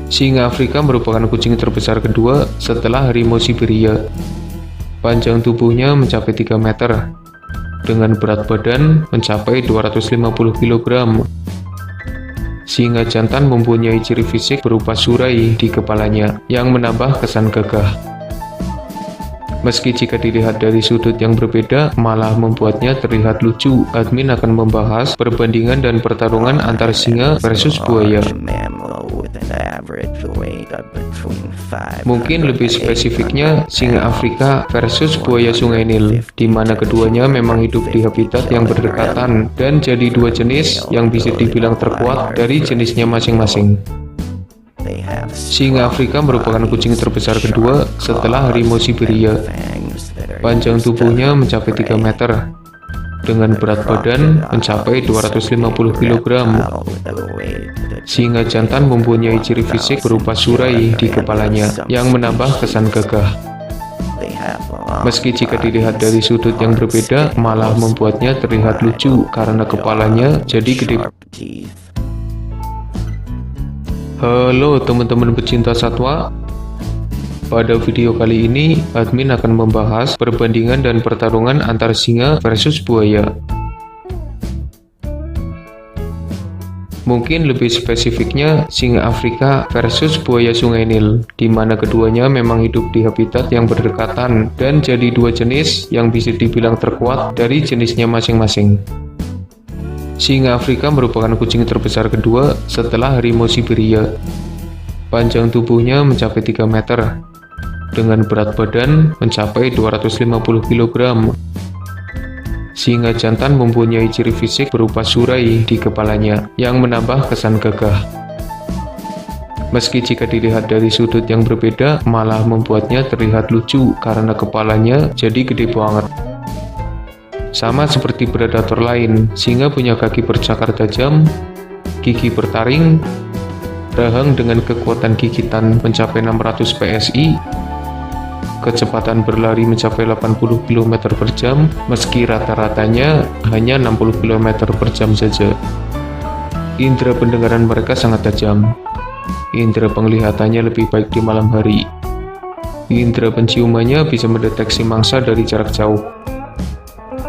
Singa Afrika merupakan kucing terbesar kedua setelah harimau Siberia. Panjang tubuhnya mencapai 3 meter, dengan berat badan mencapai 250 kg. Singa jantan mempunyai ciri fisik berupa surai di kepalanya yang menambah kesan gagah. Meski jika dilihat dari sudut yang berbeda malah membuatnya terlihat lucu, admin akan membahas perbandingan dan pertarungan antar singa versus buaya. Mungkin lebih spesifiknya singa Afrika versus buaya Sungai Nil, di mana keduanya memang hidup di habitat yang berdekatan dan jadi dua jenis yang bisa dibilang terkuat dari jenisnya masing-masing. Singa Afrika merupakan kucing terbesar kedua setelah harimau Siberia. Panjang tubuhnya mencapai 3 meter, dengan berat badan mencapai 250 kg. Singa jantan mempunyai ciri fisik berupa surai di kepalanya yang menambah kesan gagah. Meski jika dilihat dari sudut yang berbeda malah membuatnya terlihat lucu karena kepalanya jadi gede. Halo teman-teman pecinta satwa. Pada video kali ini admin akan membahas perbandingan dan pertarungan antar singa versus buaya. Mungkin lebih spesifiknya singa Afrika versus buaya Sungai Nil, di mana keduanya memang hidup di habitat yang berdekatan dan jadi dua jenis yang bisa dibilang terkuat dari jenisnya masing-masing. Singa Afrika merupakan kucing terbesar kedua setelah harimau Siberia. Panjang tubuhnya mencapai 3 meter, dengan berat badan mencapai 250 kg. Singa jantan mempunyai ciri fisik berupa surai di kepalanya yang menambah kesan gagah. Meski jika dilihat dari sudut yang berbeda malah membuatnya terlihat lucu karena kepalanya jadi gede banget. Sama seperti predator lain, singa punya kaki bercakar tajam, gigi bertaring, rahang dengan kekuatan gigitan mencapai 600 PSI, kecepatan berlari mencapai 80 km per jam, meski rata-ratanya hanya 60 km per jam saja. Indera pendengaran mereka sangat tajam. Indera penglihatannya lebih baik di malam hari. Indera penciumannya bisa mendeteksi mangsa dari jarak jauh.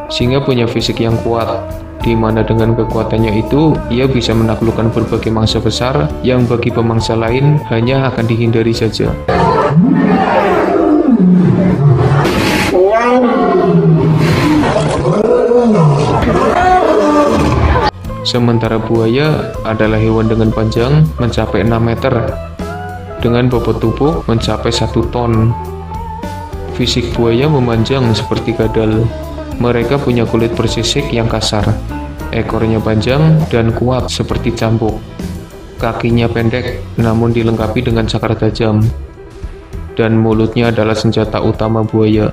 Singa punya fisik yang kuat, di mana dengan kekuatannya itu, ia bisa menaklukkan berbagai mangsa besar yang bagi pemangsa lain hanya akan dihindari saja. Sementara buaya adalah hewan dengan panjang mencapai 6 meter, dengan bobot tubuh mencapai 1 ton. Fisik buaya memanjang seperti kadal. Mereka punya kulit bersisik yang kasar, ekornya panjang dan kuat seperti cambuk, kakinya pendek namun dilengkapi dengan cakar tajam, dan mulutnya adalah senjata utama buaya.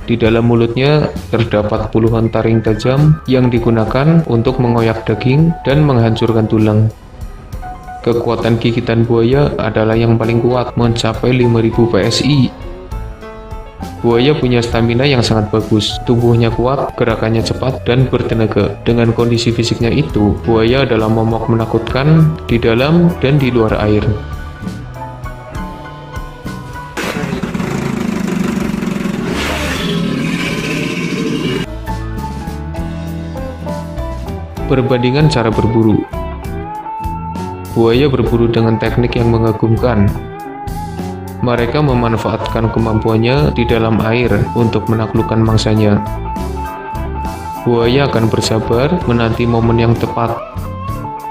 Di dalam mulutnya terdapat puluhan taring tajam yang digunakan untuk mengoyak daging dan menghancurkan tulang. Kekuatan gigitan buaya adalah yang paling kuat, mencapai 5000 PSI. Buaya punya stamina yang sangat bagus, tubuhnya kuat, gerakannya cepat, dan bertenaga. Dengan kondisi fisiknya itu, buaya adalah momok menakutkan di dalam dan di luar air. Perbandingan cara berburu. Buaya berburu dengan teknik yang mengagumkan. Mereka memanfaatkan kemampuannya di dalam air untuk menaklukkan mangsanya. Buaya akan bersabar menanti momen yang tepat.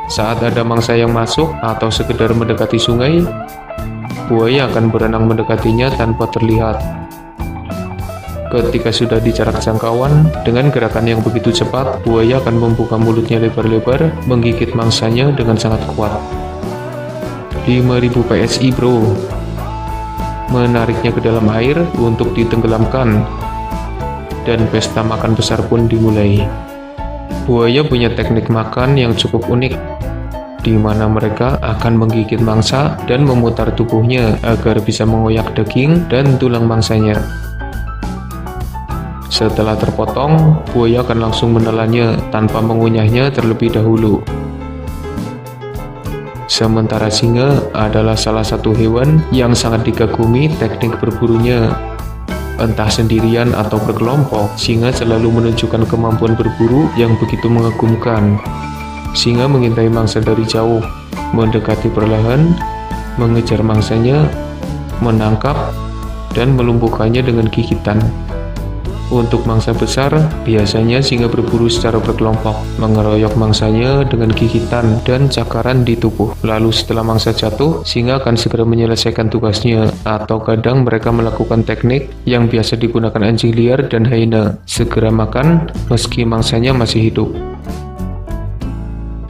Saat ada mangsa yang masuk atau sekedar mendekati sungai, buaya akan berenang mendekatinya tanpa terlihat. Ketika sudah di jarak jangkauan, dengan gerakan yang begitu cepat, buaya akan membuka mulutnya lebar-lebar, menggigit mangsanya dengan sangat kuat. 5000 PSI bro. Menariknya ke dalam air untuk ditenggelamkan, dan pesta makan besar pun dimulai. Buaya punya teknik makan yang cukup unik, di mana mereka akan menggigit mangsa dan memutar tubuhnya agar bisa mengoyak daging dan tulang mangsanya. Setelah terpotong, buaya akan langsung menelannya tanpa mengunyahnya terlebih dahulu. Sementara singa adalah salah satu hewan yang sangat dikagumi teknik berburunya. Entah sendirian atau berkelompok, singa selalu menunjukkan kemampuan berburu yang begitu mengagumkan. Singa mengintai mangsa dari jauh, mendekati perlahan, mengejar mangsanya, menangkap, dan melumpuhkannya dengan gigitan. Untuk mangsa besar, biasanya singa berburu secara berkelompok, mengeroyok mangsanya dengan gigitan dan cakaran di tubuh. Lalu setelah mangsa jatuh, singa akan segera menyelesaikan tugasnya, atau kadang mereka melakukan teknik yang biasa digunakan anjing liar dan hyena, segera makan meski mangsanya masih hidup.